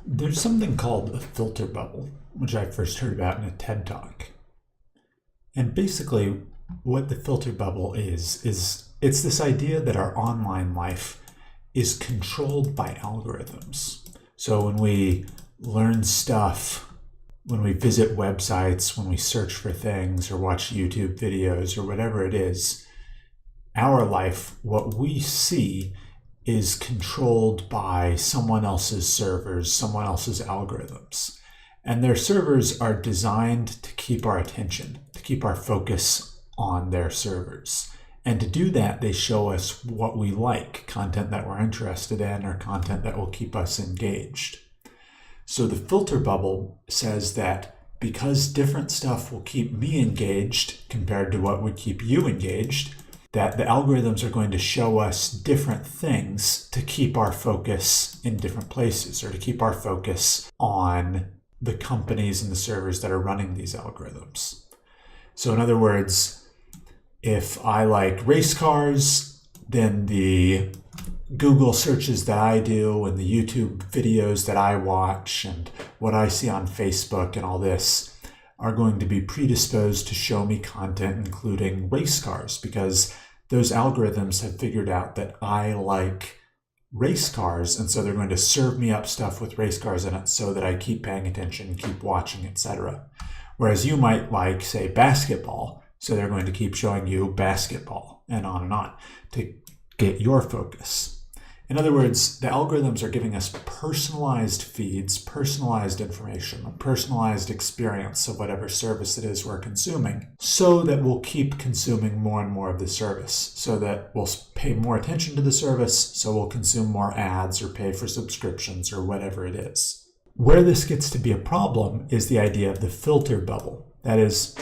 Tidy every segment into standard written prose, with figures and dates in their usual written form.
There's something called a filter bubble, which I first heard about in a TED Talk. And basically, what the filter bubble is it's this idea that our online life is controlled by algorithms. So when we learn stuff, when we visit websites, when we search for things or watch YouTube videos or whatever it is, our life, what we see, is controlled by someone else's servers, someone else's algorithms. And their servers are designed to keep our attention, to keep our focus on their servers. And to do that, they show us what we like, content that we're interested in, or content that will keep us engaged. So the filter bubble says that because different stuff will keep me engaged compared to what would keep you engaged, that the algorithms are going to show us different things to keep our focus in different places, or to keep our focus on the companies and the servers that are running these algorithms. So in other words, if I like race cars, then the Google searches that I do and the YouTube videos that I watch and what I see on Facebook and all this are going to be predisposed to show me content including race cars, because those algorithms have figured out that I like race cars, and so they're going to serve me up stuff with race cars in it so that I keep paying attention, keep watching, etc. Whereas you might like, say, basketball, so they're going to keep showing you basketball and on to get your focus. In other words, the algorithms are giving us personalized feeds, personalized information, a personalized experience of whatever service it is we're consuming, so that we'll keep consuming more and more of the service, so that we'll pay more attention to the service, so we'll consume more ads or pay for subscriptions or whatever it is. Where this gets to be a problem is the idea of the filter bubble. That is,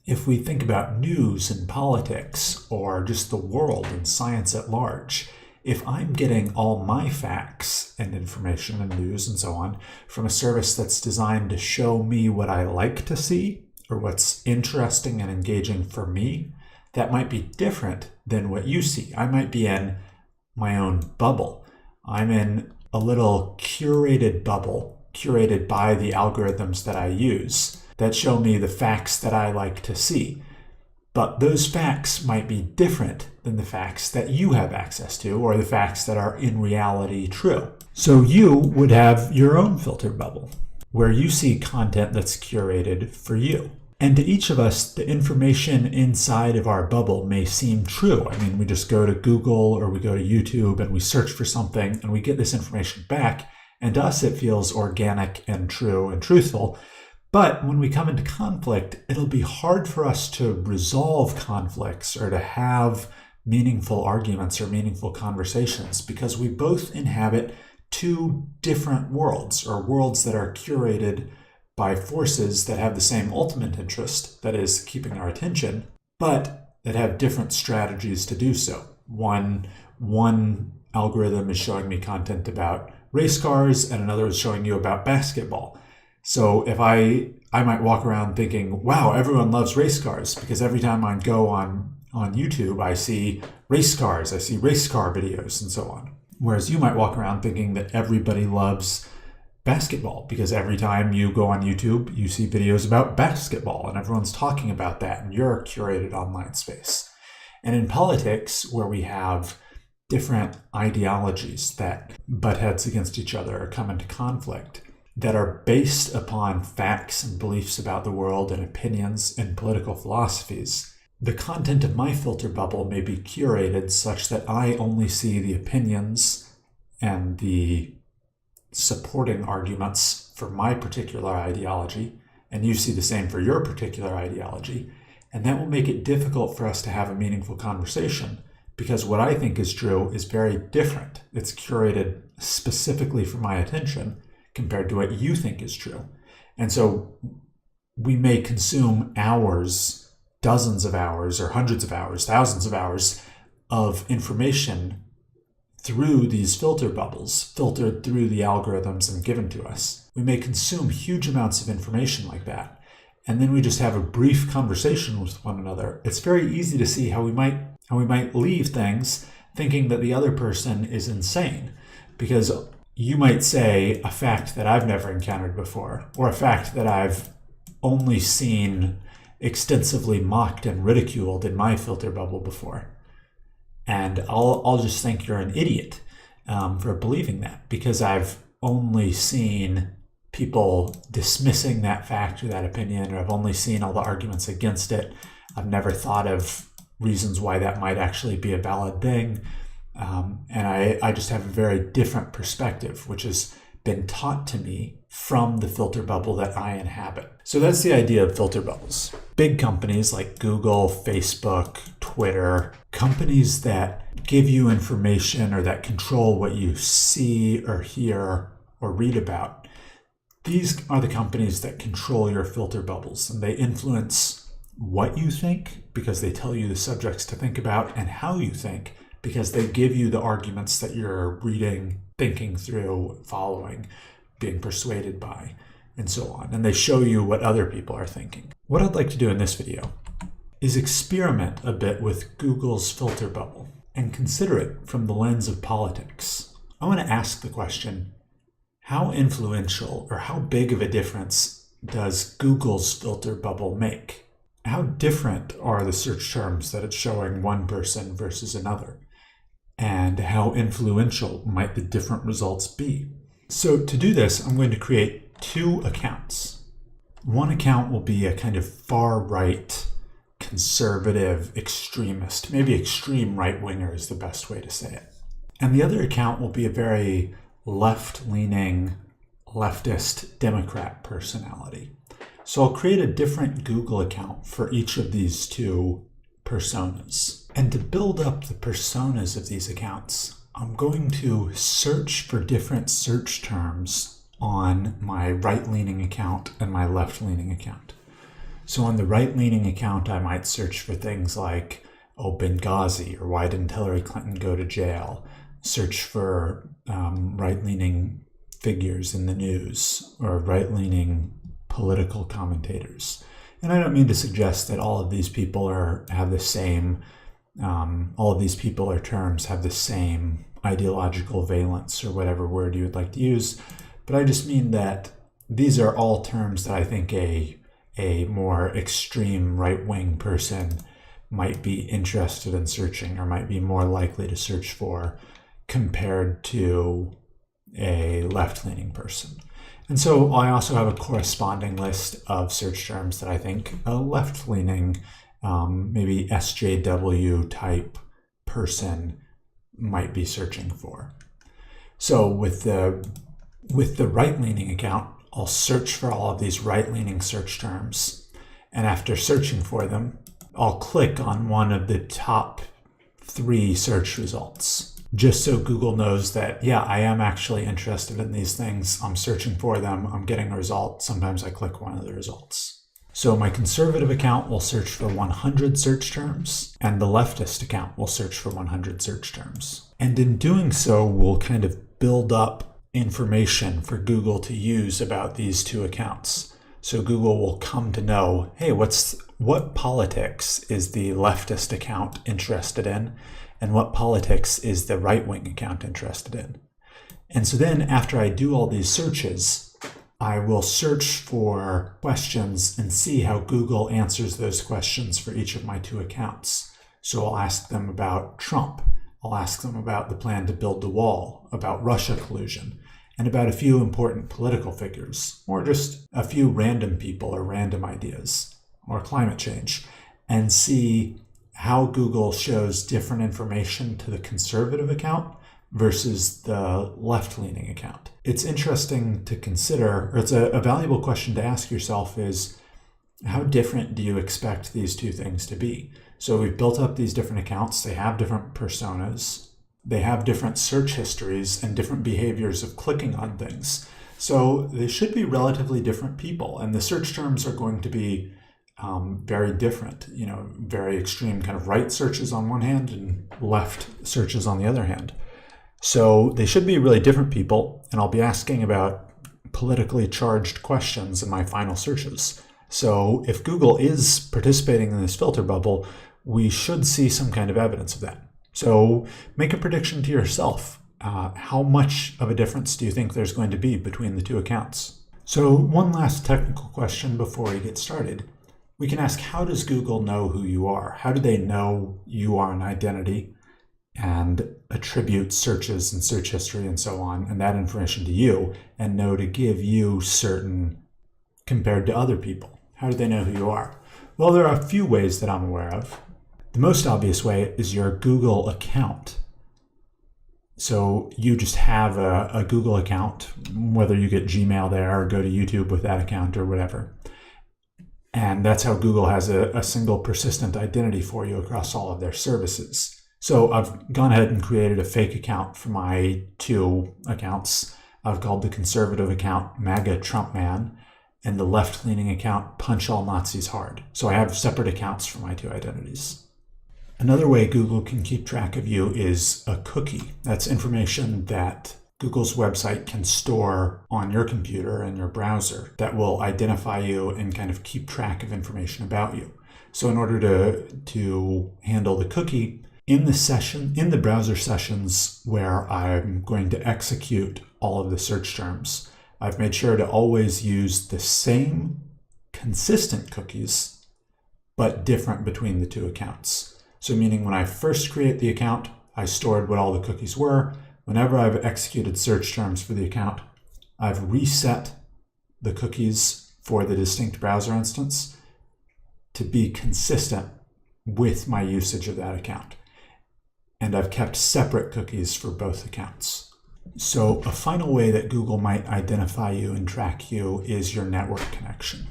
if we think about news and politics or just the world and science at large, if I'm getting all my facts and information and news and so on from a service that's designed to show me what I like to see or what's interesting and engaging for me, that might be different than what you see. I might be in my own bubble. I'm in a little curated bubble, curated by the algorithms that I use, that show me the facts that I like to see. But those facts might be different than the facts that you have access to, or the facts that are in reality true. So you would have your own filter bubble, where you see content that's curated for you. And to each of us, the information inside of our bubble may seem true. I mean, we just go to Google or we go to YouTube and we search for something and we get this information back. And to us, it feels organic and true and truthful. But when we come into conflict, it'll be hard for us to resolve conflicts or to have meaningful arguments or meaningful conversations, because we both inhabit two different worlds, or worlds that are curated by forces that have the same ultimate interest, that is, keeping our attention, but that have different strategies to do so. One algorithm is showing me content about race cars, and another is showing you about basketball. So if I might walk around thinking, wow, everyone loves race cars, because every time I go on YouTube, I see race cars, I see race car videos and so on. Whereas you might walk around thinking that everybody loves basketball, because every time you go on YouTube, you see videos about basketball and everyone's talking about that in your curated online space. And in politics, where we have different ideologies that butt heads against each other or come into conflict, that are based upon facts and beliefs about the world and opinions and political philosophies, the content of my filter bubble may be curated such that I only see the opinions and the supporting arguments for my particular ideology, and you see the same for your particular ideology, and that will make it difficult for us to have a meaningful conversation, because what I think is true is very different. It's curated specifically for my attention compared to what you think is true. And so we may consume hours, dozens of hours, or hundreds of hours, thousands of hours of information through these filter bubbles, filtered through the algorithms and given to us. We may consume huge amounts of information like that, and then we just have a brief conversation with one another. It's very easy to see how we might leave things thinking that the other person is insane, because you might say a fact that I've never encountered before, or a fact that I've only seen extensively mocked and ridiculed in my filter bubble before. And I'll just think you're an idiot for believing that, because I've only seen people dismissing that fact or that opinion, or I've only seen all the arguments against it. I've never thought of reasons why that might actually be a valid thing. And I just have a very different perspective, which has been taught to me from the filter bubble that I inhabit. So that's the idea of filter bubbles. Big companies like Google, Facebook, Twitter, companies that give you information or that control what you see or hear or read about, these are the companies that control your filter bubbles, and they influence what you think because they tell you the subjects to think about, and how you think because they give you the arguments that you're reading, thinking through, following, being persuaded by, and so on. And they show you what other people are thinking. What I'd like to do in this video is experiment a bit with Google's filter bubble and consider it from the lens of politics. I want to ask the question, how influential or how big of a difference does Google's filter bubble make? How different are the search terms that it's showing one person versus another? And how influential might the different results be? So to do this, I'm going to create two accounts. One account will be a kind of far-right, conservative, extremist, maybe extreme right-winger is the best way to say it. And the other account will be a very left-leaning, leftist Democrat personality. So I'll create a different Google account for each of these two personas. And to build up the personas of these accounts, I'm going to search for different search terms on my right-leaning account and my left-leaning account. So on the right-leaning account, I might search for things like, Benghazi, or why didn't Hillary Clinton go to jail? Search for right-leaning figures in the news, or right-leaning political commentators. And I don't mean to suggest that all of these people have the same, all of these people or terms have the same ideological valence, or whatever word you would like to use, but I just mean that these are all terms that I think a more extreme right-wing person might be interested in searching, or might be more likely to search for, compared to a left-leaning person. And so I also have a corresponding list of search terms that I think a left-leaning, maybe SJW type person might be searching for. So with the right-leaning account, I'll search for all of these right-leaning search terms. And after searching for them, I'll click on one of the top 3 search results, just so Google knows that, yeah, I am actually interested in these things. I'm searching for them. I'm getting a result. Sometimes I click one of the results. So my conservative account will search for 100 search terms, and the leftist account will search for 100 search terms. And in doing so, we'll kind of build up information for Google to use about these two accounts. So Google will come to know, hey, what politics is the leftist account interested in? And what politics is the right-wing account interested in? And so then after I do all these searches, I will search for questions and see how Google answers those questions for each of my two accounts. So I'll ask them about Trump. I'll ask them about the plan to build the wall, about Russia collusion, and about a few important political figures, or just a few random people or random ideas, or climate change, and see how Google shows different information to the conservative account versus the left-leaning account. It's interesting to consider, or it's a valuable question to ask yourself, is how different do you expect these two things to be? So we've built up these different accounts. They have different personas. They have different search histories and different behaviors of clicking on things. So they should be relatively different people, and the search terms are going to be very different, very extreme kind of right searches on one hand and left searches on the other hand. So they should be really different people, and I'll be asking about politically charged questions in my final searches. So if Google is participating in this filter bubble, we should see some kind of evidence of that. So make a prediction to yourself. how much of a difference do you think there's going to be between the two accounts? So one last technical question before we get started. We can ask, how does Google know who you are? How do they know you are an identity and attribute searches and search history and so on, and that information to you, and know to give you certain compared to other people? How do they know who you are? Well, there are a few ways that I'm aware of. The most obvious way is your Google account. So you just have a Google account, whether you get Gmail there or go to YouTube with that account or whatever. And that's how Google has a single persistent identity for you across all of their services. So I've gone ahead and created a fake account for my two accounts. I've called the conservative account MAGA Trump Man and the left-leaning account Punch All Nazis Hard. So I have separate accounts for my two identities. Another way Google can keep track of you is a cookie. That's information that Google's website can store on your computer and your browser that will identify you and kind of keep track of information about you. So in order to handle the cookie, in the browser sessions where I'm going to execute all of the search terms, I've made sure to always use the same consistent cookies, but different between the two accounts. So meaning when I first create the account, I stored what all the cookies were. Whenever I've executed search terms for the account, I've reset the cookies for the distinct browser instance to be consistent with my usage of that account. And I've kept separate cookies for both accounts. So a final way that Google might identify you and track you is your network connection,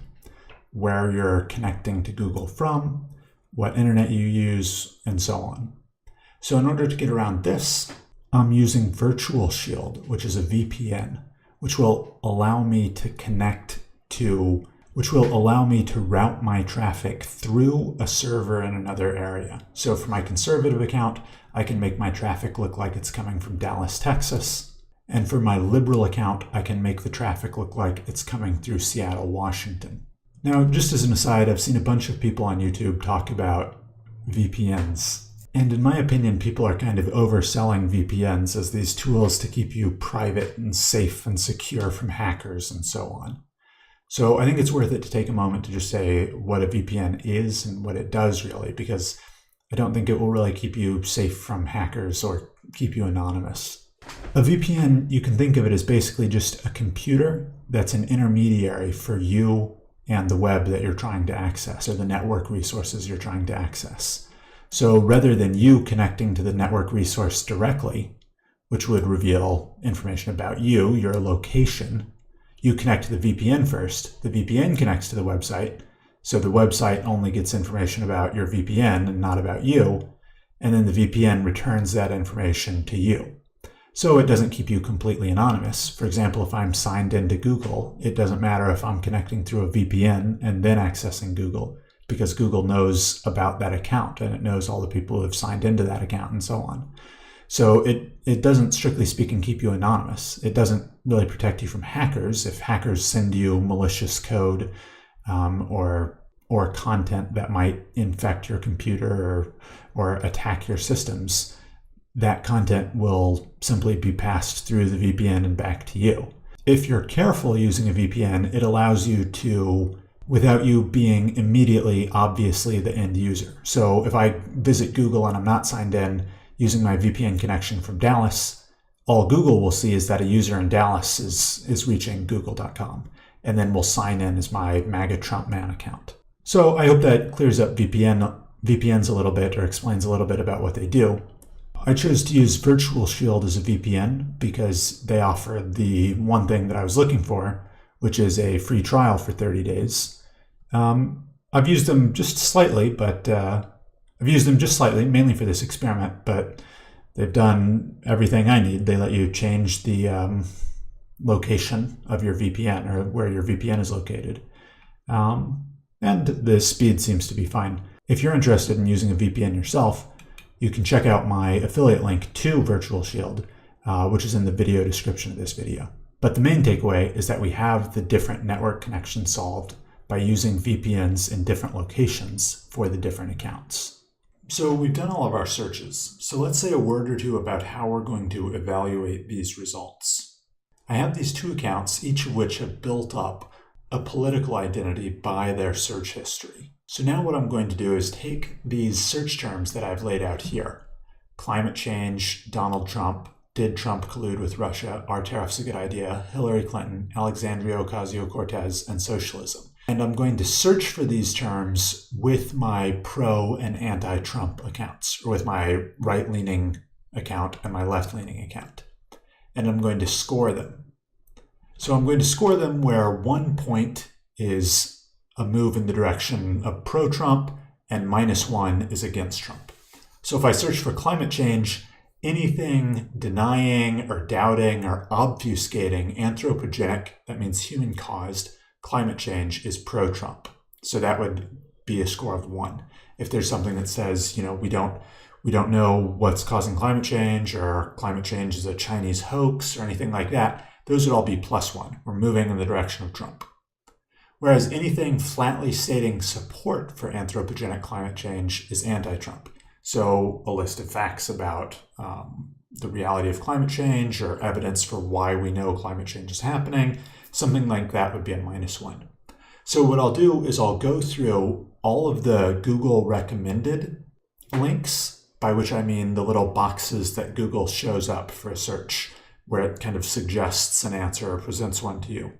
where you're connecting to Google from, what internet you use, and so on. So in order to get around this, I'm using Virtual Shield, which is a VPN, which will allow me to route my traffic through a server in another area. So for my conservative account, I can make my traffic look like it's coming from Dallas, Texas. And for my liberal account, I can make the traffic look like it's coming through Seattle, Washington. Now, just as an aside, I've seen a bunch of people on YouTube talk about VPNs. And in my opinion, people are kind of overselling VPNs as these tools to keep you private and safe and secure from hackers and so on. So I think it's worth it to take a moment to just say what a VPN is and what it does really, because I don't think it will really keep you safe from hackers or keep you anonymous. A VPN, you can think of it as basically just a computer that's an intermediary for you and the web that you're trying to access, or the network resources you're trying to access. So rather than you connecting to the network resource directly, which would reveal information about you, your location, you connect to the VPN first. The VPN connects to the website, so the website only gets information about your VPN and not about you, and then the VPN returns that information to you. So it doesn't keep you completely anonymous. For example, if I'm signed into Google, it doesn't matter if I'm connecting through a VPN and then accessing Google, because Google knows about that account and it knows all the people who have signed into that account and so on. So it doesn't, strictly speaking, keep you anonymous. It doesn't really protect you from hackers. If hackers send you malicious code or content that might infect your computer or attack your systems, that content will simply be passed through the VPN and back to you. If you're careful using a VPN, it allows you to, without you being immediately obviously the end user. So if I visit Google and I'm not signed in using my VPN connection from Dallas, all Google will see is that a user in Dallas is reaching google.com, and then will sign in as my MAGA Trump Man account. So I hope that clears up VPNs a little bit, or explains a little bit about what they do. I chose to use Virtual Shield as a VPN because they offer the one thing that I was looking for, which is a free trial for 30 days. I've used them just slightly, mainly for this experiment, but they've done everything I need. They let you change the location of your VPN, or where your VPN is located. And the speed seems to be fine. If you're interested in using a VPN yourself, you can check out my affiliate link to Virtual Shield, which is in the video description of this video. But the main takeaway is that we have the different network connections solved by using VPNs in different locations for the different accounts. So we've done all of our searches. So let's say a word or two about how we're going to evaluate these results. I have these two accounts, each of which have built up a political identity by their search history. So now what I'm going to do is take these search terms that I've laid out here: climate change, Donald Trump, did Trump collude with Russia, are tariffs a good idea, Hillary Clinton, Alexandria Ocasio-Cortez, and socialism. And I'm going to search for these terms with my pro and anti-Trump accounts, or with my right-leaning account and my left-leaning account. And I'm going to score them. So I'm going to score them where 1 point is a move in the direction of pro-Trump and -1 is against Trump. So if I search for climate change, anything denying or doubting or obfuscating anthropogenic, that means human-caused, climate change is pro-Trump. So that would be a score of 1. If there's something that says, we don't know what's causing climate change, or climate change is a Chinese hoax or anything like that, those would all be +1. We're moving in the direction of Trump. Whereas anything flatly stating support for anthropogenic climate change is anti-Trump. So a list of facts about the reality of climate change, or evidence for why we know climate change is happening, something like that would be a -1. So what I'll do is I'll go through all of the Google recommended links, by which I mean the little boxes that Google shows up for a search, where it kind of suggests an answer or presents one to you.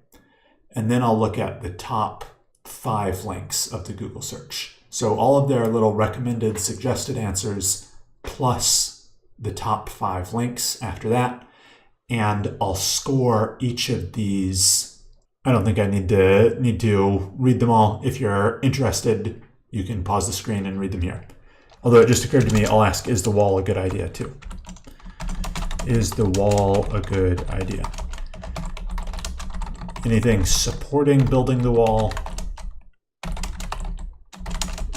And then I'll look at the top 5 links of the Google search. So all of their little recommended suggested answers plus the top 5 links after that. And I'll score each of these. I don't think I need to read them all. If you're interested, you can pause the screen and read them here. Although it just occurred to me, I'll ask, is the wall a good idea too? Is the wall a good idea? Anything supporting building the wall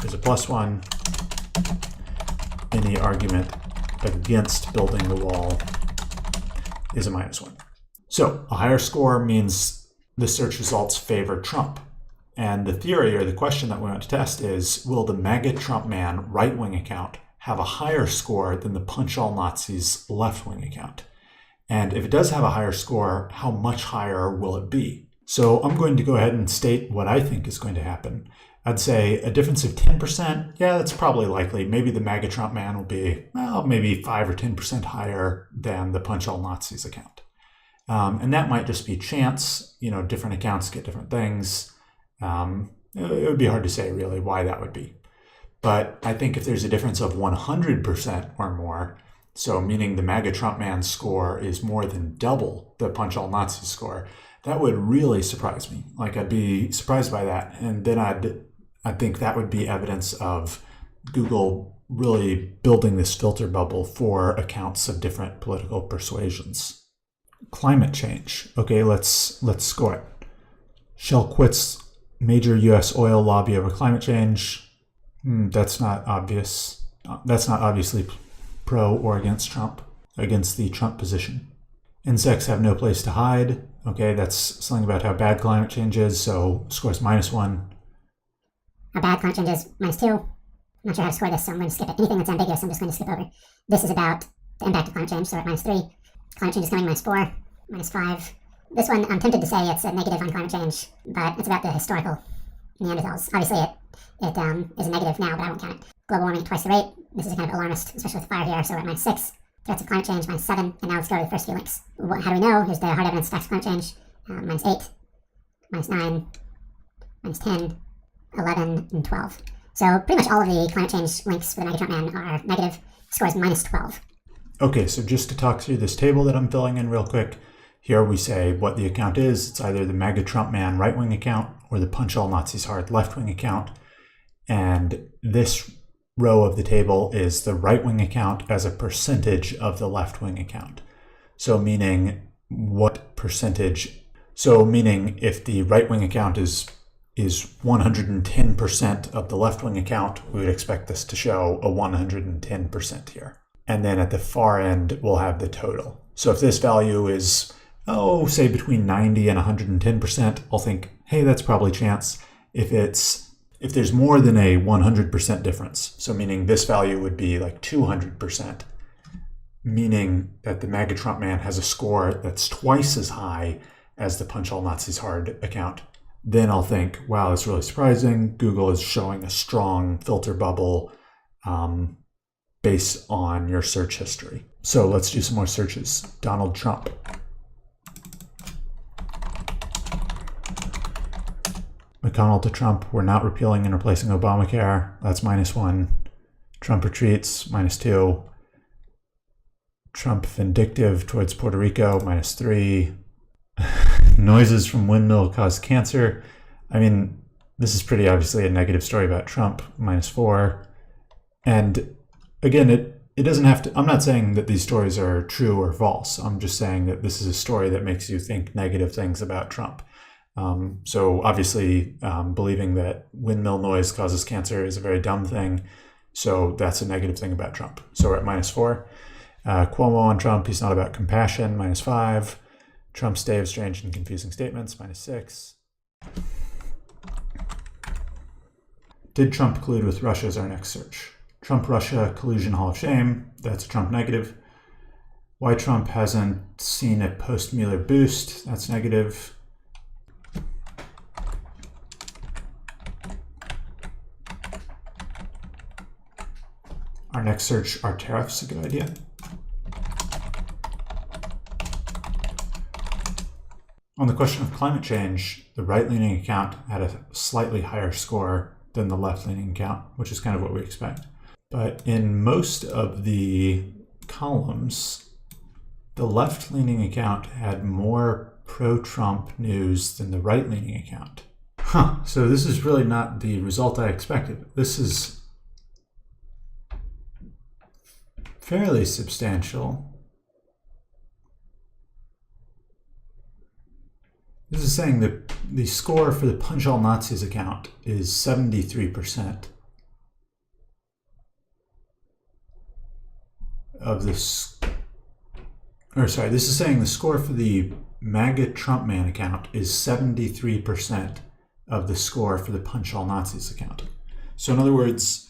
is a +1. Any argument against building the wall is a -1. So a higher score means the search results favor Trump. And the theory, or the question that we want to test, is, will the MAGA Trump man right-wing account have a higher score than the Punch All Nazis left-wing account? And if it does have a higher score, how much higher will it be? So I'm going to go ahead and state what I think is going to happen. I'd say a difference of 10%, yeah, that's probably likely. Maybe the MAGA Trump man will be, well, maybe 5 or 10% higher than the Punch All Nazis account. And that might just be chance. Different accounts get different things. It would be hard to say really why that would be. But I think if there's a difference of 100% or more, so meaning the MAGA Trump man score is more than double the Punch All Nazis score, that would really surprise me. Like, I'd be surprised by that. And then I think that would be evidence of Google really building this filter bubble for accounts of different political persuasions. Climate change. Okay, let's score it. Shell quits major U.S. oil lobby over climate change. That's not obvious. That's not obviously pro or against Trump, against the Trump position. Insects have no place to hide. Okay, that's something about how bad climate change is, so scores -1. How bad climate change is -2. I'm not sure how to score this, so I'm going to skip it. Anything that's ambiguous, I'm just going to skip over. This is about the impact of climate change, so we're at -3. Climate change is coming -4, -5. This one, I'm tempted to say it's a negative on climate change, but it's about the historical Neanderthals. Obviously, it is a negative now, but I won't count it. Global warming at twice the rate. This is kind of alarmist, especially with the fire here, so we're at -6. Threats of climate change, -7. And now let's go to the first few links. How do we know? Here's the hard evidence facts of climate change. -8, -9, -10, 11, and 12. So pretty much all of the climate change links for the MAGA Trump man are negative. Scores -12. Okay, so just to talk through this table that I'm filling in real quick, here we say what the account is. It's either the MAGA Trump man right-wing account or the Punch All Nazis hard left-wing account. And this row of the table is the right-wing account as a percentage of the left-wing account. So meaning what percentage? So meaning if the right-wing account is 110% of the left-wing account, we would expect this to show a 110% here. And then at the far end, we'll have the total. So if this value is, say between 90 and 110%, I'll think, hey, that's probably chance. If it's If there's more than a 100% difference, so meaning this value would be like 200%, meaning that the MAGA Trump man has a score that's twice as high as the Punch All Nazis Hard account, then I'll think, wow, that's really surprising. Google is showing a strong filter bubble based on your search history. So let's do some more searches. Donald Trump. McConnell to Trump, we're not repealing and replacing Obamacare. That's -1. Trump retreats, -2. Trump vindictive towards Puerto Rico, -3. Noises from windmill cause cancer. I mean, this is pretty obviously a negative story about Trump, -4. And again, it doesn't have to, I'm not saying that these stories are true or false. I'm just saying that this is a story that makes you think negative things about Trump. So obviously, believing that windmill noise causes cancer is a very dumb thing. So that's a negative thing about Trump. So we're at -4. Cuomo on Trump, he's not about compassion, -5. Trump's day of strange and confusing statements, -6. Did Trump collude with Russia is our next search. Trump-Russia collusion hall of shame, that's a Trump negative. Why Trump hasn't seen a post-Mueller boost, that's negative. Our next search, are tariffs a good idea? On the question of climate change, the right-leaning account had a slightly higher score than the left-leaning account, which is kind of what we expect. But in most of the columns, the left-leaning account had more pro-Trump news than the right-leaning account. So this is really not the result I expected. This is fairly substantial. This is saying that the score for the Punch All Nazis account is 73% of this. Or sorry, this is saying the score for the MAGA Trump man account is 73% of the score for the Punch All Nazis account. So in other words,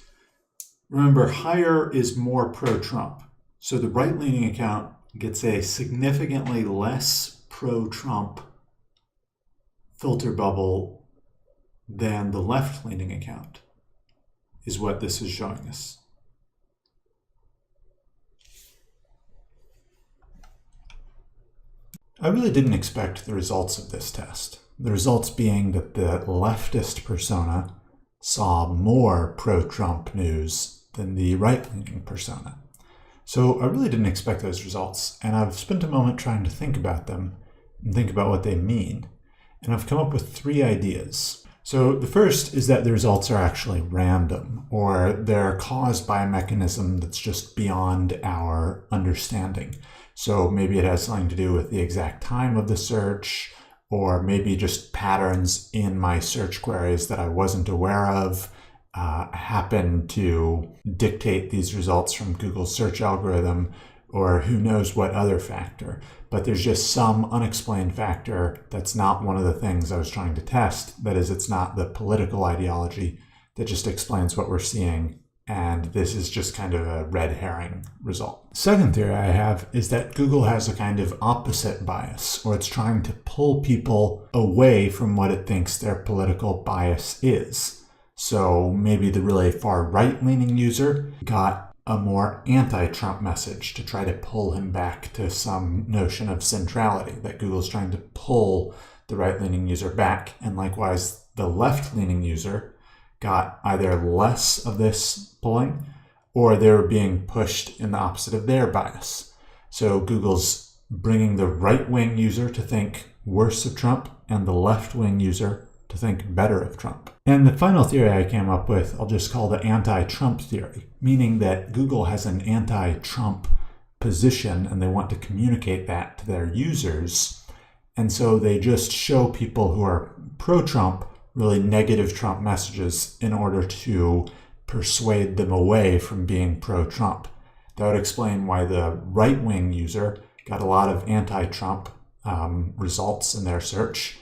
remember, higher is more pro-Trump. So the right-leaning account gets a significantly less pro-Trump filter bubble than the left-leaning account, is what this is showing us. I really didn't expect the results of this test. The results being that the leftist persona saw more pro-Trump news than the right-leaning persona. So I really didn't expect those results, and I've spent a moment trying to think about them and think about what they mean. And I've come up with 3 ideas. So the first is that the results are actually random, or they're caused by a mechanism that's just beyond our understanding. So maybe it has something to do with the exact time of the search, or maybe just patterns in my search queries that I wasn't aware of happen to dictate these results from Google's search algorithm, or who knows what other factor. But there's just some unexplained factor that's not one of the things I was trying to test. That is, it's not the political ideology that just explains what we're seeing. And this is just kind of a red herring result. Second theory I have is that Google has a kind of opposite bias, or it's trying to pull people away from what it thinks their political bias is. So maybe the really far right-leaning user got a more anti-Trump message to try to pull him back to some notion of centrality, that Google's trying to pull the right-leaning user back. And likewise, the left-leaning user got either less of this pulling, or they were being pushed in the opposite of their bias. So Google's bringing the right-wing user to think worse of Trump and the left-wing user to think better of Trump. And the final theory I came up with, I'll just call the anti-Trump theory, meaning that Google has an anti-Trump position and they want to communicate that to their users. And so they just show people who are pro-Trump really negative Trump messages in order to persuade them away from being pro-Trump. That would explain why the right-wing user got a lot of anti-Trump results in their search.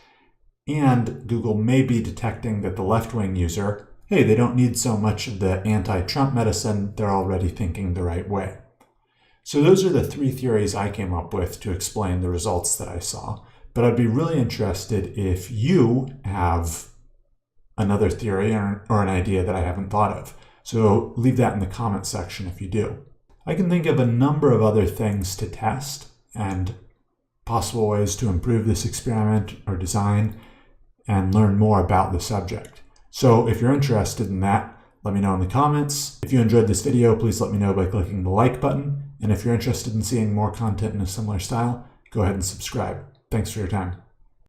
And Google may be detecting that the left-wing user hey, they don't need so much of the anti-Trump medicine, they're already thinking the right way. So those are the three theories I came up with to explain the results that I saw. But I'd be really interested if you have another theory or an idea that I haven't thought of. So leave that in the comments section if you do. I can think of a number of other things to test and possible ways to improve this experiment or design and learn more about the subject. So if you're interested in that, let me know in the comments. If you enjoyed this video, please let me know by clicking the like button. And if you're interested in seeing more content in a similar style, go ahead and subscribe. Thanks for your time.